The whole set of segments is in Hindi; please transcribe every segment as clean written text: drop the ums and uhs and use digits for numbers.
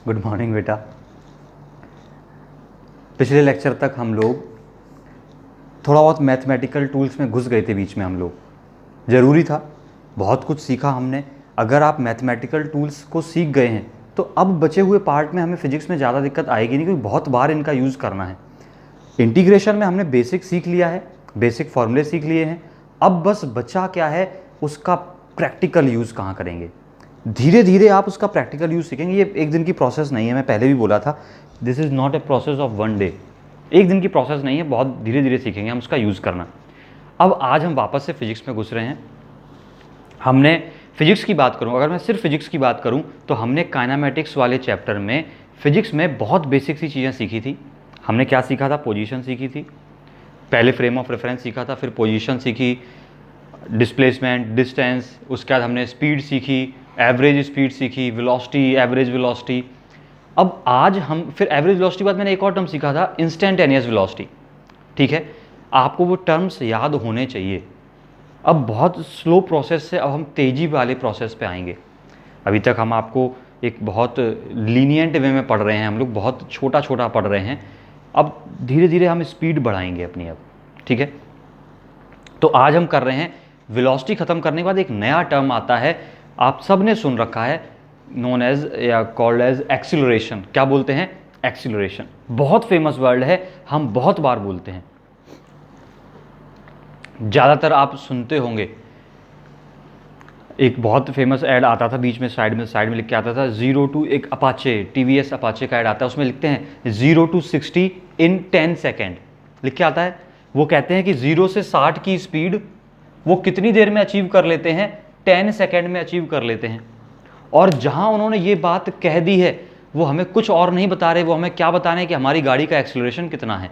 गुड मॉर्निंग बेटा। पिछले लेक्चर तक हम लोग थोड़ा बहुत मैथमेटिकल टूल्स में घुस गए थे, बीच में हम लोग ज़रूरी था, बहुत कुछ सीखा हमने। अगर आप मैथमेटिकल टूल्स को सीख गए हैं तो अब बचे हुए पार्ट में हमें फिजिक्स में ज़्यादा दिक्कत आएगी नहीं, क्योंकि बहुत बार इनका यूज़ करना है। इंटीग्रेशन में हमने बेसिक सीख लिया है, बेसिक फॉर्मूले सीख लिए हैं। अब बस बचा क्या है, उसका प्रैक्टिकल यूज़ कहाँ करेंगे। धीरे धीरे आप उसका प्रैक्टिकल यूज़ सीखेंगे। ये एक दिन की प्रोसेस नहीं है, मैं पहले भी बोला था, this is not a process of one day. एक दिन की प्रोसेस नहीं है, बहुत धीरे धीरे सीखेंगे हम उसका यूज़ करना। अब आज हम वापस से फिजिक्स में घुस रहे हैं। हमने फिजिक्स की बात करूं, अगर मैं सिर्फ फिजिक्स की बात करूं तो हमने काइनेमेटिक्स वाले चैप्टर में फिजिक्स में बहुत बेसिक सी चीज़ें सीखी थी। हमने क्या सीखा था? पोजीशन सीखी थी, पहले फ्रेम ऑफ रेफरेंस सीखा था, फिर पोजीशन सीखी, डिस्प्लेसमेंट, डिस्टेंस, उसके बाद हमने स्पीड सीखी, एवरेज स्पीड सीखी, वेलोसिटी, एवरेज वेलोसिटी। अब आज हम फिर एवरेज वेलोसिटी बाद मैंने एक और टर्म सीखा था, इंस्टेंटेनियस वेलोसिटी। ठीक है, आपको वो टर्म्स याद होने चाहिए। अब बहुत स्लो प्रोसेस से अब हम तेज़ी वाले प्रोसेस पे आएंगे। अभी तक हम आपको एक बहुत लीनियंट वे में पढ़ रहे हैं, हम लोग बहुत छोटा छोटा पढ़ रहे हैं। अब धीरे धीरे हम स्पीड बढ़ाएंगे अपनी अब। ठीक है, तो आज हम कर रहे हैं वेलोसिटी। ख़त्म करने के बाद एक नया टर्म आता है, आप सब ने सुन रखा है, नोन एज या कॉल्ड एज एक्सीलरेशन। क्या बोलते हैं? एक्सीलरेशन। बहुत फेमस वर्ड है, हम बहुत बार बोलते हैं, ज़्यादातर आप सुनते होंगे। एक बहुत फेमस ऐड आता था बीच में, साइड में लिख के आता था 0 to, एक अपाचे, TVS अपाचे का ऐड आता है, उसमें लिखते हैं 0 to 60 in 10 सेकेंड लिख के आता है। वो कहते हैं कि 0 से 60 की स्पीड वो कितनी देर में अचीव कर लेते हैं? 10 सेकेंड में अचीव कर लेते हैं। और जहां उन्होंने ये बात कह दी है, वो हमें कुछ और नहीं बता रहे, वो हमें क्या बता रहे हैं कि हमारी गाड़ी का एक्सीलरेशन कितना है।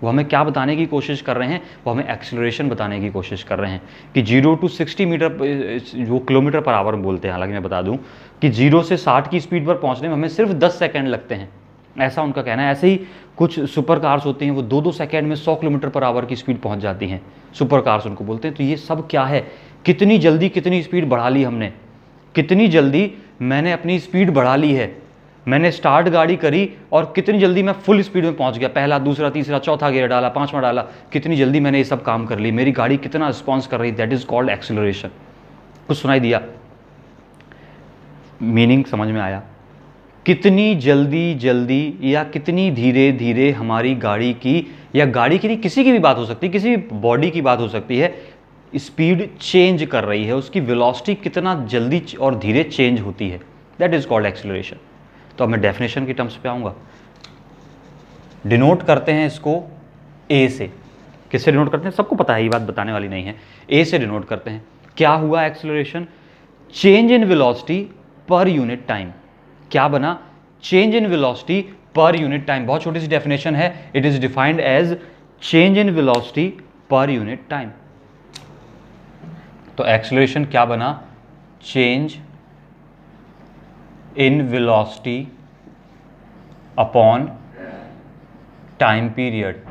वो हमें क्या बताने की कोशिश कर रहे हैं? वो हमें एक्सीलरेशन बताने की कोशिश कर रहे हैं कि 0 to 60 मीटर, जो किलोमीटर पर आवर बोलते हैं, हालांकि मैं बता दूं कि 0 से 60 की स्पीड पर पहुंचने में हमें सिर्फ 10 सेकंड लगते हैं, ऐसा उनका कहना है। ऐसे ही कुछ सुपर कार्स होती हैं, वो 2-2 सेकंड में 100 किलोमीटर पर आवर की स्पीड पहुंच जाती हैं, सुपर कार्स उनको बोलते हैं। तो ये सब क्या है? कितनी जल्दी कितनी स्पीड बढ़ा ली हमने, कितनी जल्दी मैंने अपनी स्पीड बढ़ा ली है। मैंने स्टार्ट गाड़ी करी और कितनी जल्दी मैं फुल स्पीड में पहुंच गया, पहला, दूसरा, तीसरा, चौथा गियर डाला, पांचवा डाला, कितनी जल्दी मैंने ये सब काम कर ली, मेरी गाड़ी कितना रिस्पॉन्स कर रही, दैट इज कॉल्ड एक्सीलरेशन। कुछ सुनाई दिया? मीनिंग समझ में आया? कितनी जल्दी जल्दी या कितनी धीरे धीरे हमारी गाड़ी की, या गाड़ी की नहीं, किसी की भी बात हो सकती है, किसी भी बॉडी की बात हो सकती है, स्पीड चेंज कर रही है, उसकी वेलोसिटी कितना जल्दी और धीरे चेंज होती है, दैट इज कॉल्ड एक्सीलरेशन। तो अब मैं डेफिनेशन की टर्म्स पे आऊँगा। डिनोट करते हैं इसको ए से। किससे डिनोट करते हैं? सबको पता है, ये बात बताने वाली नहीं है। ए से डिनोट करते हैं। क्या हुआ acceleration? Change in velocity per unit time. क्या बना? Change in velocity per unit time. बहुत छोटी सी डेफिनेशन है, it is defined as change in velocity per unit time. तो एक्सीलरेशन क्या बना? Change in velocity upon time period.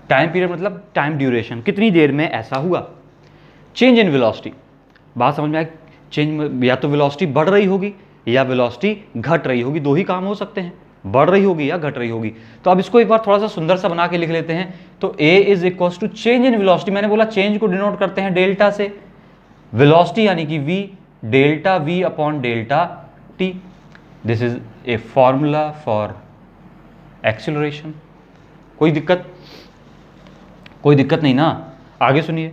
Time period मतलब टाइम ड्यूरेशन, कितनी देर में ऐसा हुआ। चेंज इन वेलोसिटी, बात समझ में आई? चेंज या तो वेलोसिटी बढ़ रही होगी या वेलोसिटी घट रही होगी, दो ही काम हो सकते हैं, बढ़ रही होगी या घट रही होगी। तो अब इसको एक बार थोड़ा सा सुंदर सा बना के लिख लेते हैं। तो a is equal to change in velocity, मैंने बोला चेंज को डिनोट करते हैं डेल्टा से, वेलोसिटी यानी कि v, delta v upon delta t। This is a formula for acceleration. कोई दिक्कत? कोई दिक्कत नहीं ना? आगे सुनिए,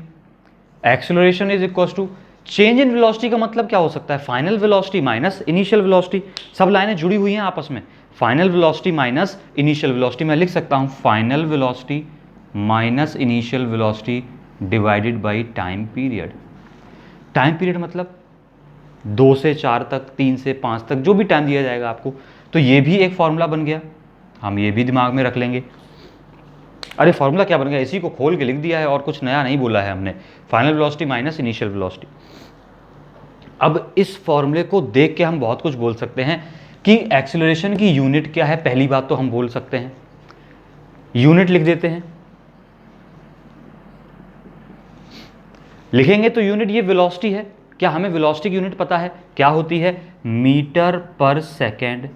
acceleration is equal to change in velocity का मतलब क्या हो सकता है? Final velocity minus initial velocity. सब लाइनें जुड़ी हुई हैं आपस में। Final velocity minus initial velocity, मैं लिख सकता हूं final velocity minus initial velocity divided by time period. Time period मतलब 2 से 4 तक, 3 से 5 तक, जो भी टाइम दिया जाएगा आपको। तो ये भी एक फॉर्मूला बन गया, हम ये भी दिमाग में रख लेंगे। अरे फॉर्मूला क्या बन गया, इसी को खोल के लिख दिया है और कुछ नया नहीं बोला है हमने। Final velocity minus initial velocity. अब इस फॉर्मूले को देख के हम बहुत कुछ बोल सकते हैं कि एक्सीलरेशन की यूनिट क्या है। पहली बात तो हम बोल सकते हैं, यूनिट लिख देते हैं, लिखेंगे तो यूनिट ये वेलोसिटी है, क्या हमें वेलोसिटी की यूनिट पता है? क्या होती है? मीटर पर सेकेंड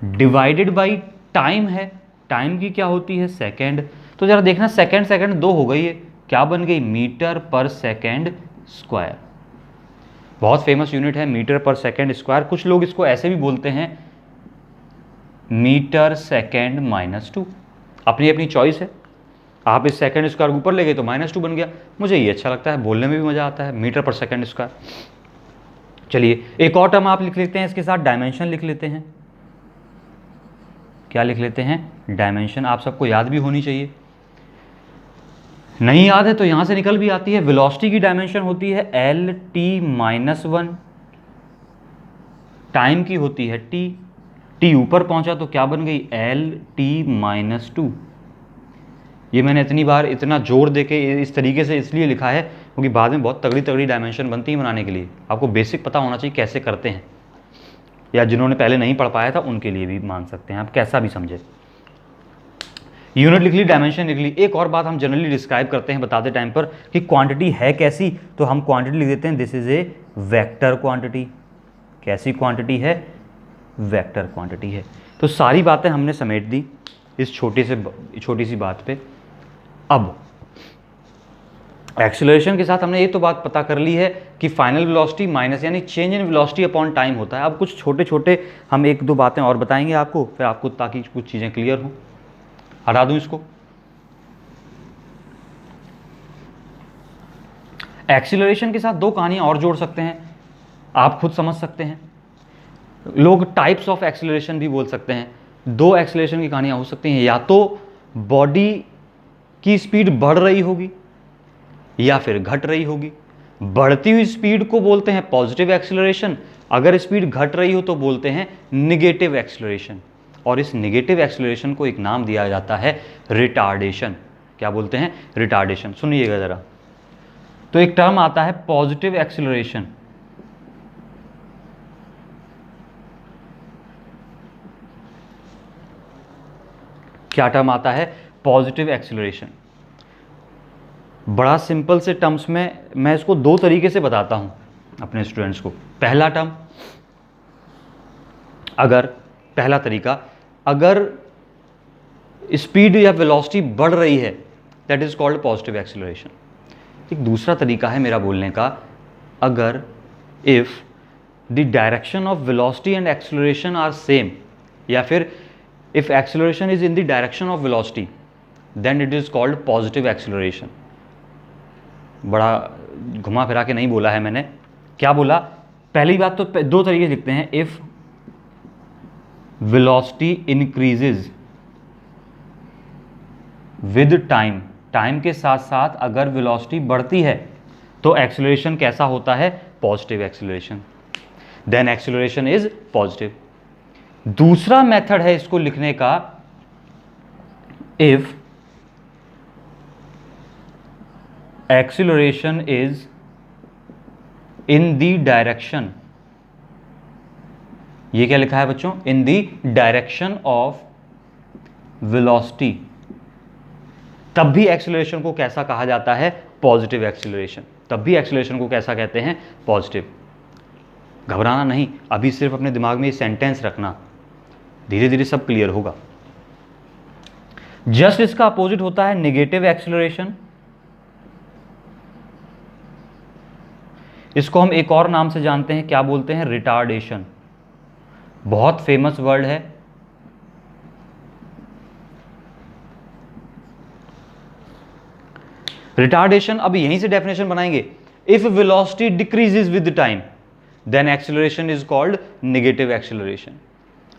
डिवाइडेड बाई टाइम है, टाइम की क्या होती है? सेकेंड। तो जरा देखना, सेकेंड सेकेंड दो हो गई है, क्या बन गई? मीटर पर सेकेंड स्क्वायर। बहुत फेमस यूनिट है मीटर पर सेकेंड स्क्वायर। कुछ लोग इसको ऐसे भी बोलते हैं मीटर सेकेंड माइनस 2, अपनी अपनी चॉइस है। आप इस सेकेंड स्क्वायर ऊपर ले गए तो -2 बन गया। मुझे ये अच्छा लगता है, बोलने में भी मजा आता है, मीटर पर सेकेंड स्क्वायर। चलिए एक और टर्म आप लिख लेते हैं इसके साथ, डायमेंशन लिख लेते हैं। क्या लिख लेते हैं? डायमेंशन। आप सबको याद भी होनी चाहिए, नहीं याद है तो यहां से निकल भी आती है। वेलोसिटी की डायमेंशन होती है LT-1, टाइम की होती है T, T ऊपर पहुंचा तो क्या बन गई? LT-2। ये मैंने इतनी बार इतना जोर देके इस तरीके से इसलिए लिखा है क्योंकि बाद में बहुत तगड़ी तगड़ी डायमेंशन बनती है बनाने के लिए। आपको बेसिक पता होना चाहिए कैसे करते हैं, या जिन्होंने पहले नहीं पढ़ पाया था उनके लिए भी मान सकते हैं, आप कैसा भी समझे। यूनिट लिख ली, डायमेंशन लिख ली। एक और बात हम जनरली डिस्क्राइब करते हैं बताते टाइम पर कि क्वांटिटी है कैसी, तो हम क्वांटिटी लिख देते हैं this is A vector quantity. कैसी क्वांटिटी है? वेक्टर क्वांटिटी है। तो सारी बातें हमने समेट दी इस छोटी सी बात पे। अब एक्सीलरेशन के साथ हमने ये तो बात पता कर ली है कि फाइनल वेलोसिटी माइनस यानी change in velocity upon time होता है। अब कुछ छोटे छोटे हम एक दो बातें और बताएंगे आपको, फिर आपको ताकि कुछ चीज़ें क्लियर हो। हटा दूं इसको। एक्सीलरेशन के साथ दो कहानियां और जोड़ सकते हैं, आप खुद समझ सकते हैं। लोग टाइप्स ऑफ एक्सीलरेशन भी बोल सकते हैं। दो एक्सीलरेशन की कहानियां हो सकती हैं, या तो बॉडी की स्पीड बढ़ रही होगी या फिर घट रही होगी। बढ़ती हुई स्पीड को बोलते हैं पॉजिटिव एक्सीलरेशन, अगर स्पीड घट रही हो तो बोलते हैं निगेटिव एक्सीलरेशन। और इस निगेटिव एक्सीलरेशन को एक नाम दिया जाता है रिटार्डेशन। क्या बोलते हैं? रिटार्डेशन। सुनिएगा जरा, तो एक टर्म आता है पॉजिटिव एक्सीलरेशन। क्या टर्म आता है? Positive acceleration. बड़ा सिंपल से टर्म्स में मैं इसको दो तरीके से बताता हूं अपने स्टूडेंट्स को। पहला टर्म, पहला तरीका, अगर स्पीड या वेलोसिटी बढ़ रही है that is called positive acceleration. एक दूसरा तरीका है मेरा बोलने का, अगर if the direction of velocity and acceleration are same, या फिर if acceleration is in the direction of velocity then it is called positive acceleration. बड़ा घुमा फिरा के नहीं बोला है मैंने। क्या बोला? पहली बात तो दो तरीके लिखते हैं, if velocity increases with time, time के साथ साथ अगर वेलोसिटी बढ़ती है तो एक्सीलरेशन कैसा होता है? Positive acceleration. Then acceleration is positive. दूसरा मेथड है इसको लिखने का, if acceleration is in the direction, ये क्या लिखा है बच्चों? In the direction of velocity, तब भी एक्सीलरेशन को कैसा कहा जाता है? Positive acceleration. तब भी एक्सीलरेशन को कैसा कहते हैं? पॉजिटिव। घबराना नहीं, अभी सिर्फ अपने दिमाग में ये सेंटेंस रखना, धीरे धीरे सब क्लियर होगा। जस्ट इसका अपोजिट होता है नेगेटिव एक्सीलरेशन। इसको हम एक और नाम से जानते हैं, क्या बोलते हैं? रिटार्डेशन। बहुत फेमस वर्ड है। रिटार्डेशन, अब यहीं से डेफिनेशन बनाएंगे। If velocity decreases with time then acceleration is called negative acceleration.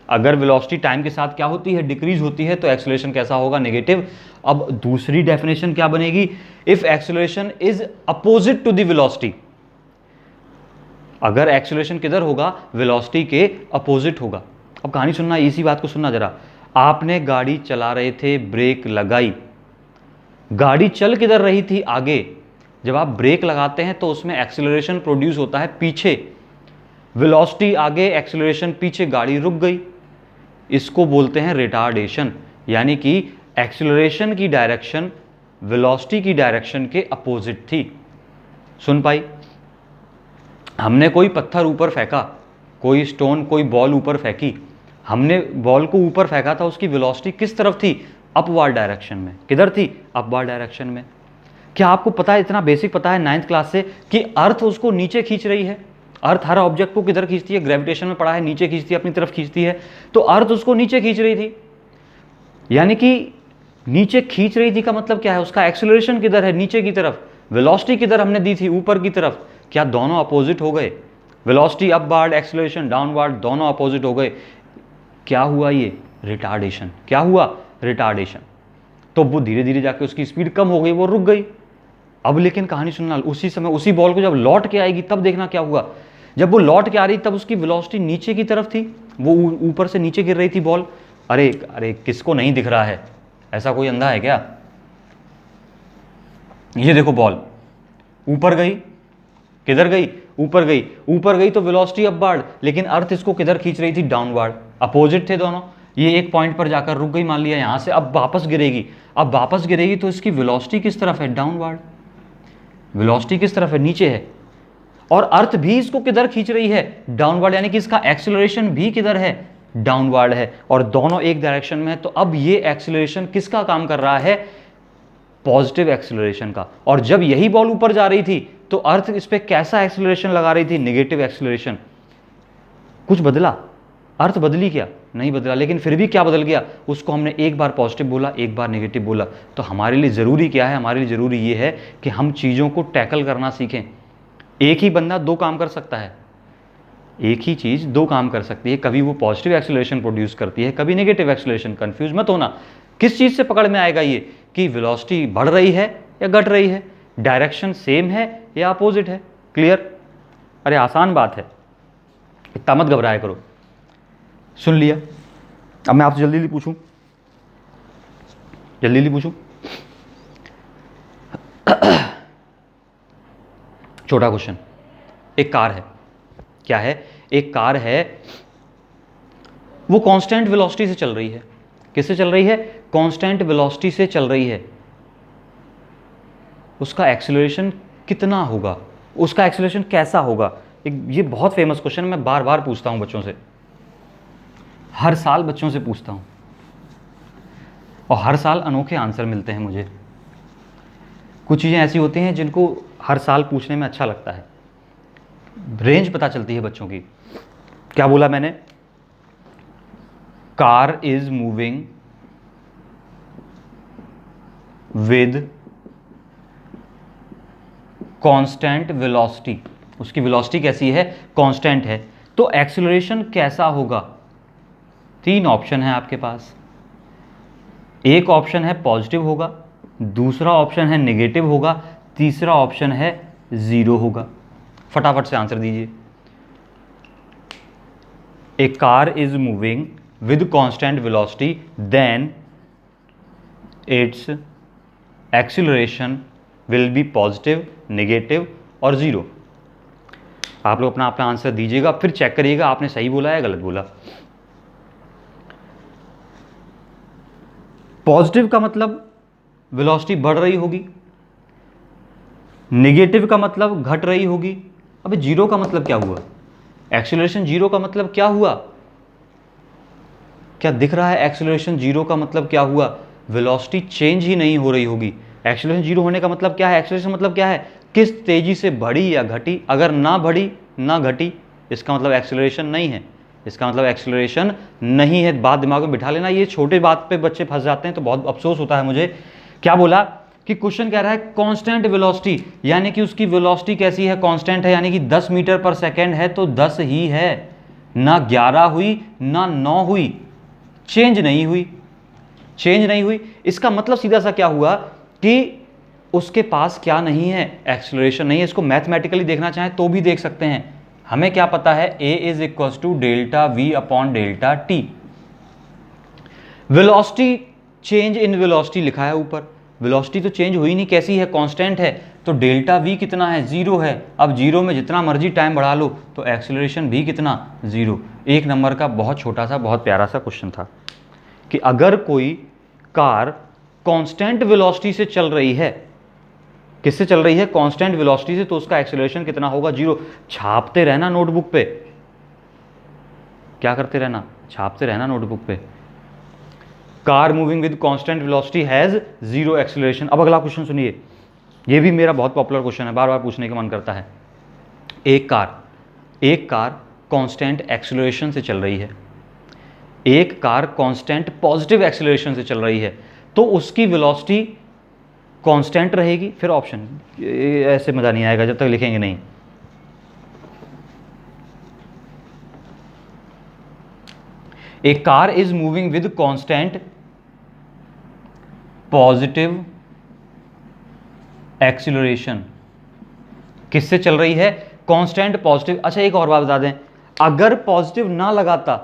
अगर वेलोसिटी टाइम के साथ क्या होती है? डिक्रीज होती है, तो एक्सीलरेशन कैसा होगा? नेगेटिव। अब दूसरी डेफिनेशन क्या बनेगी? If acceleration is opposite to the velocity, अगर एक्सीलरेशन किधर होगा? वेलोसिटी के अपोजिट होगा। अब कहानी सुनना, इसी बात को सुनना जरा। आपने गाड़ी चला रहे थे, ब्रेक लगाई, गाड़ी चल किधर रही थी? आगे। जब आप ब्रेक लगाते हैं तो उसमें एक्सीलरेशन प्रोड्यूस होता है पीछे, वेलोसिटी आगे, एक्सीलरेशन पीछे, गाड़ी रुक गई। इसको बोलते हैं रिटार्डेशन, यानी कि एक्सीलरेशन की डायरेक्शन वेलोसिटी की डायरेक्शन के अपोजिट थी। सुन पाई? हमने कोई पत्थर ऊपर फेंका, कोई स्टोन, कोई बॉल ऊपर फेंकी, हमने बॉल को ऊपर फेंका था, उसकी वेलोसिटी किस तरफ थी? अपवार्ड डायरेक्शन में। किधर थी? अपवार्ड डायरेक्शन में। क्या आपको पता है, इतना बेसिक पता है 9th क्लास से, कि अर्थ उसको नीचे खींच रही है? अर्थ हर ऑब्जेक्ट को किधर खींचती है? ग्रेविटेशन में पढ़ा है, नीचे खींचती है, अपनी तरफ खींचती है। तो अर्थ उसको नीचे खींच रही थी, यानी कि नीचे खींच रही थी का मतलब क्या है? उसका एक्सेलरेशन किधर है? नीचे की तरफ। वेलोसिटी किधर हमने दी थी? ऊपर की तरफ। क्या दोनों अपोजिट हो गए? वेलोसिटी अपवार्ड, एक्सेलरेशन डाउनवार्ड, दोनों अपोजिट हो गए। क्या हुआ? ये रिटार्डेशन। क्या हुआ? रिटार्डेशन। तो वो धीरे धीरे जाके उसकी स्पीड कम हो गई, वो रुक गई। अब लेकिन कहानी सुनना, उसी समय उसी बॉल को जब लौट के आएगी तब देखना क्या हुआ। जब वो लौट के आ रही तब उसकी वेलोसिटी नीचे की तरफ थी, वो ऊपर से नीचे गिर रही थी बॉल। अरे अरे, किसको नहीं दिख रहा है? ऐसा कोई अंधा है क्या? ये देखो, बॉल ऊपर गई, किधर गई? ऊपर गई। ऊपर गई तो वेलोसिटी अपवार्ड, लेकिन अर्थ इसको किधर खींच रही थी? डाउनवार्ड। अपोजिट थे दोनों। ये एक पॉइंट पर जाकर रुक गई, मान लिया यहां से, अब वापस गिरेगी। अब वापस गिरेगी तो इसकी वेलोसिटी किस तरफ है? डाउनवार्ड। वेलोसिटी किस तरफ है? नीचे है। और अर्थ भी इसको किधर खींच रही है? डाउनवार्ड, यानी कि इसका एक्सेलरेशन भी किधर है? डाउनवार्ड है। और दोनों एक डायरेक्शन में है, तो अब ये एक्सेलरेशन किसका काम कर रहा है? पॉजिटिव एक्सेलरेशन का। और जब यही बॉल ऊपर जा रही थी तो अर्थ इस पे कैसा एक्सेलरेशन लगा रही थी? Negative acceleration. कुछ बदला? अर्थ बदली क्या? नहीं बदला, लेकिन फिर भी क्या बदल गया? उसको हमने एक बार पॉजिटिव बोला, एक बार नेगेटिव बोला। तो हमारे लिए ज़रूरी क्या है? हमारे लिए ज़रूरी ये है कि हम चीज़ों को टैकल करना सीखें। एक ही बंदा दो काम कर सकता है, एक ही चीज़ दो काम कर सकती है। कभी वो पॉजिटिव एक्सेलरेशन प्रोड्यूस करती है, कभी नेगेटिव एक्सेलरेशन। कंफ्यूज मत होना। किस चीज़ से पकड़ में आएगा ये कि वेलोसिटी बढ़ रही है या घट रही है, डायरेक्शन सेम है या अपोजिट है? क्लियर? अरे आसान बात है, इतना मत घबराया करो। सुन लिया? अब मैं आपसे जल्दी पूछूं, जल्दी पूछूं। छोटा क्वेश्चन। एक कार है। क्या है? एक कार है, वो कांस्टेंट वेलोसिटी से चल रही है। किससे चल रही है? कांस्टेंट वेलोसिटी से चल रही है। उसका एक्सेलरेशन कितना होगा? उसका एक्सेलरेशन कैसा होगा? ये बहुत फेमस क्वेश्चन मैं बार बार पूछता हूं बच्चों से, हर साल बच्चों से पूछता हूं, और हर साल अनोखे आंसर मिलते हैं मुझे। कुछ चीज़ें ऐसी होती हैं जिनको हर साल पूछने में अच्छा लगता है, रेंज पता चलती है बच्चों की। क्या बोला मैंने? Car is moving with constant velocity. उसकी वेलोसिटी कैसी है? कांस्टेंट है। तो एक्सेलरेशन कैसा होगा? तीन ऑप्शन है आपके पास। एक ऑप्शन है पॉजिटिव होगा, दूसरा ऑप्शन है नेगेटिव होगा, तीसरा ऑप्शन है जीरो होगा। फटाफट से आंसर दीजिए। A car is moving with constant velocity, then its acceleration will be positive, negative और जीरो। आप लोग अपना अपना आंसर दीजिएगा, फिर चेक करिएगा आपने सही बोला या गलत बोला। पॉजिटिव का मतलब वेलोसिटी बढ़ रही होगी, नेगेटिव का मतलब घट रही होगी। अबे जीरो का मतलब क्या हुआ? एक्सेलरेशन जीरो का मतलब क्या हुआ? क्या दिख रहा है? एक्सेलरेशन जीरो का मतलब क्या हुआ? वेलोसिटी चेंज ही नहीं हो रही होगी। एक्सेलरेशन जीरो होने का मतलब क्या है? एक्सेलरेशन मतलब क्या है? किस तेजी से बढ़ी या घटी। अगर ना बढ़ी ना घटी, इसका मतलब एक्सेलरेशन नहीं है, इसका मतलब एक्सेलरेशन नहीं है। बात दिमाग में बिठा लेना। ये छोटे बात पे बच्चे फंस जाते हैं तो बहुत अफसोस होता है मुझे। क्या बोला कि क्वेश्चन कह रहा है कांस्टेंट वेलोसिटी, यानी कि उसकी वेलोसिटी कैसी है? कांस्टेंट है, यानी कि 10 मीटर पर सेकेंड है तो 10 ही है, ना 11 हुई ना 9 हुई, चेंज नहीं हुई, चेंज नहीं हुई। इसका मतलब सीधा सा क्या हुआ कि उसके पास क्या नहीं है? एक्सेलरेशन नहीं है। इसको मैथमेटिकली देखना चाहें तो भी देख सकते हैं। हमें क्या पता है? A is equal to delta V upon delta T. Velocity change in velocity लिखा है ऊपर, वेलोसिटी तो चेंज हुई नहीं, कैसी है? कांस्टेंट है। तो डेल्टा वी कितना है? जीरो है। अब जीरो में जितना मर्जी टाइम बढ़ा लो तो एक्सेलरेशन भी कितना? जीरो। एक नंबर का बहुत छोटा सा बहुत प्यारा सा क्वेश्चन था कि अगर कोई कार कांस्टेंट वेलोसिटी से चल रही है किससे चल रही है? कांस्टेंट वेलोसिटी से, तो उसका एक्सेलरेशन कितना होगा? 0। छापते रहना नोटबुक पे, क्या करते रहना? छापते रहना नोटबुक पे। Car moving with constant velocity has 0 acceleration. अब अगला क्वेश्चन सुनिए, ये भी मेरा बहुत पॉपुलर क्वेश्चन है, बार बार पूछने का मन करता है। एक कार कांस्टेंट एक्सेलरेशन से चल रही है, एक कार कांस्टेंट पॉजिटिव एक्सेलरेशन से चल रही है, तो उसकी वेलोसिटी कांस्टेंट रहेगी। फिर ऑप्शन, ऐसे मजा नहीं आएगा जब तक लिखेंगे नहीं। A car is moving with constant positive acceleration. किससे चल रही है? Constant positive. अच्छा एक और बात बता दें, अगर पॉजिटिव ना लगाता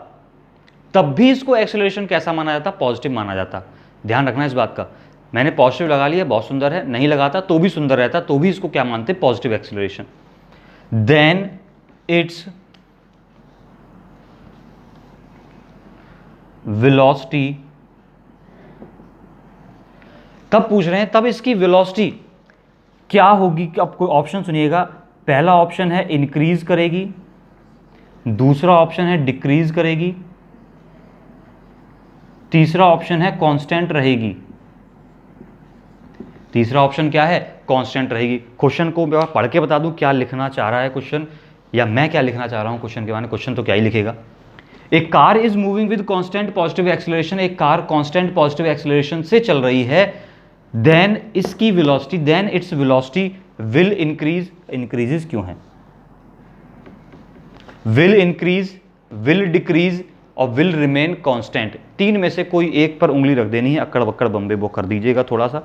तब भी इसको एक्सीलरेशन कैसा माना जाता? पॉजिटिव माना जाता। ध्यान रखना इस बात का। मैंने पॉजिटिव लगा लिया, बहुत सुंदर है, नहीं लगाता तो भी सुंदर रहता, तो भी इसको क्या मानते? Positive acceleration. Then it's velocity, तब पूछ रहे हैं तब इसकी वेलोसिटी क्या होगी? अब कोई ऑप्शन सुनिएगा। पहला ऑप्शन है इंक्रीज करेगी, दूसरा ऑप्शन है डिक्रीज करेगी, तीसरा ऑप्शन है कांस्टेंट रहेगी। तीसरा ऑप्शन क्या है? कांस्टेंट रहेगी। क्वेश्चन को मैं पढ़ के बता दूं क्या लिखना चाह रहा है क्वेश्चन, या मैं क्या लिखना चाह रहा हूं क्वेश्चन के बारे में। क्वेश्चन तो क्या ही लिखेगा। एक car is moving with constant positive acceleration, एक कार कांस्टेंट पॉजिटिव एक्सीलरेशन से चल रही है, देन इसकी velocity, then it's velocity will increase, increases क्यों है? विल इंक्रीज, विल डिक्रीज और विल रिमेन कांस्टेंट। तीन में से कोई एक पर उंगली रख देनी है, अक्कड़ बक्कड़ बम्बे वो कर दीजिएगा थोड़ा सा।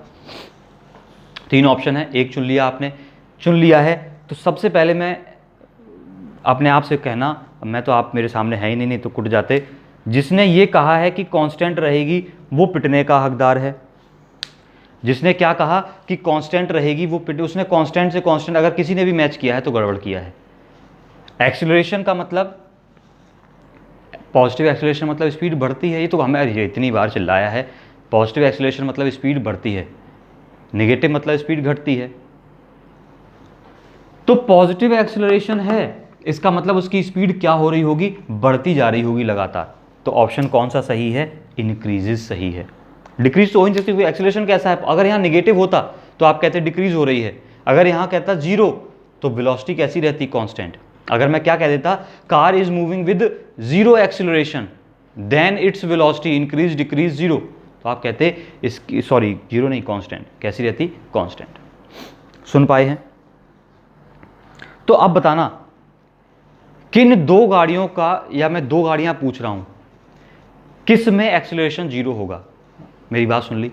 तीन ऑप्शन है, एक चुन लिया आपने, चुन लिया है तो सबसे पहले मैं अपने आप से कहना, मैं तो आप मेरे सामने है ही नहीं तो कुट जाते। जिसने ये कहा है कि कांस्टेंट रहेगी वो पिटने का हकदार है। जिसने क्या कहा कि कांस्टेंट रहेगी वो पिट, उसने कांस्टेंट से कांस्टेंट अगर किसी ने भी मैच किया है तो गड़बड़ किया है। एक्सीलरेशन का मतलब, पॉजिटिव एक्सीलरेशन मतलब स्पीड बढ़ती है, ये तो हमें इतनी बार चिल्लाया है। पॉजिटिव एक्सीलरेशन मतलब स्पीड बढ़ती है, नेगेटिव मतलब स्पीड घटती है। तो पॉजिटिव एक्सीलरेशन है, इसका मतलब उसकी स्पीड क्या हो रही होगी? बढ़ती जा रही होगी लगातार। तो ऑप्शन कौन सा सही है? इंक्रीजेस सही है। डिक्रीज तो हो ही नहीं सकती, एक्सीलरेशन कैसा है? अगर यहाँ नेगेटिव होता तो आप कहते डिक्रीज हो रही है, अगर यहाँ कहता 0 तो वेलोसिटी कैसी रहती? कांस्टेंट। अगर मैं क्या कह देता, car is moving with 0 acceleration, then it's velocity increase decrease 0, तो आप कहते इसकी, सॉरी 0 नहीं, कांस्टेंट। कैसी रहती? कांस्टेंट। सुन पाए हैं? तो अब बताना किन दो गाड़ियों का, या मैं दो गाड़ियां पूछ रहा हूं, किस में एक्सीलरेशन 0 होगा? मेरी बात सुन ली,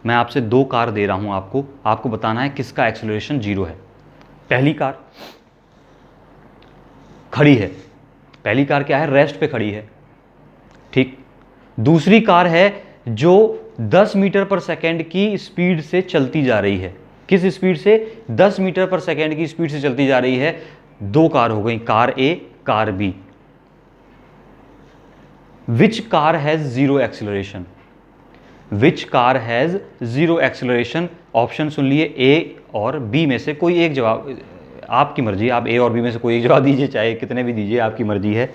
मैं आपसे दो कार दे रहा हूं आपको, आपको बताना है किसका एक्सीलरेशन 0 है। पहली कार खड़ी है, पहली कार क्या है? रेस्ट पे खड़ी है, ठीक। दूसरी कार है जो 10 मीटर पर सेकेंड की स्पीड से चलती जा रही है। किस स्पीड से? 10 मीटर पर सेकेंड की स्पीड से चलती जा रही है। दो कार हो गई, car A, car B. Which car has 0 acceleration? Which car has 0 acceleration? Option सुन लिए, ए और बी में से कोई एक जवाब, आपकी मर्जी, आप ए और बी में से कोई एक जवाब दीजिए, चाहे कितने भी दीजिए, आपकी मर्जी है।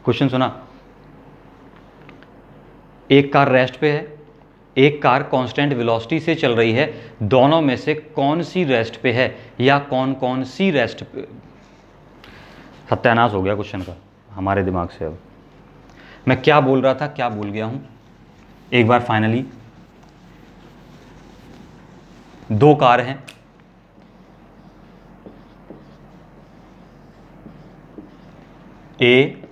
क्वेश्चन सुना, एक कार रेस्ट पे है, एक कार कांस्टेंट वेलोसिटी से चल रही है, दोनों में से कौन सी रेस्ट पे है, या कौन कौन सी रेस्ट पे? सत्यानाश हो गया क्वेश्चन का हमारे दिमाग से। अब मैं क्या बोल रहा था, क्या भूल गया हूं, एक बार फाइनली। दो कार हैं, ए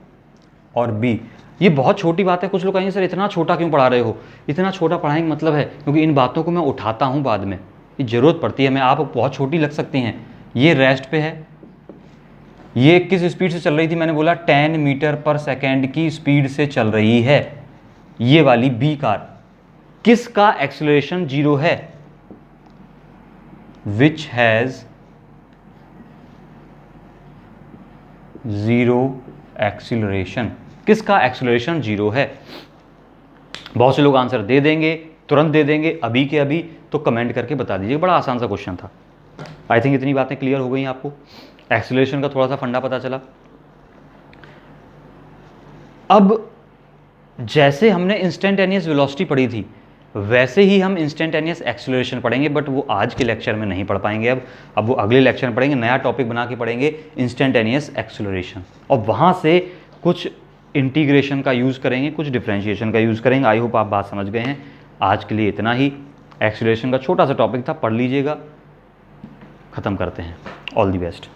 और बी। ये बहुत छोटी बात है, कुछ लोग कहेंगे सर इतना छोटा क्यों पढ़ा रहे हो? इतना छोटा पढ़ाने का मतलब है क्योंकि इन बातों को मैं उठाता हूं बाद में, ये जरूरत पड़ती है। मैं, आप बहुत छोटी लग सकती हैं। ये रेस्ट पे है, ये किस स्पीड से चल रही थी? मैंने बोला 10 मीटर पर सेकेंड की स्पीड से चल रही है। ये वाली बी कार, किसका एक्सीलरेशन 0 है? विच हैज 0 एक्सीलरेशन, किसका एक्सीलरेशन 0 है? बहुत से लोग आंसर दे देंगे, तुरंत दे देंगे अभी के अभी, तो कमेंट करके बता दीजिए। बड़ा आसान सा क्वेश्चन था। आई थिंक इतनी बातें क्लियर हो गई आपको, एक्सीलरेशन का थोड़ा सा फंडा पता चला। अब जैसे हमने इंस्टेंटेनियस वेलोसिटी पढ़ी थी, वैसे ही हम इंस्टेंटेनियस एक्सीलरेशन पढ़ेंगे, बट वो आज के लेक्चर में नहीं पढ़ पाएंगे। अब वो अगले लेक्चर में पढ़ेंगे, नया टॉपिक बना के पढ़ेंगे इंस्टेंटेनियस एक्सीलरेशन, और वहाँ से कुछ इंटीग्रेशन का यूज़ करेंगे, कुछ डिफरेंशिएशन का यूज़ करेंगे। आई होप आप बात समझ गए हैं। आज के लिए इतना ही। एक्सीलरेशन का छोटा सा टॉपिक था, पढ़ लीजिएगा। ख़त्म करते हैं। All the best.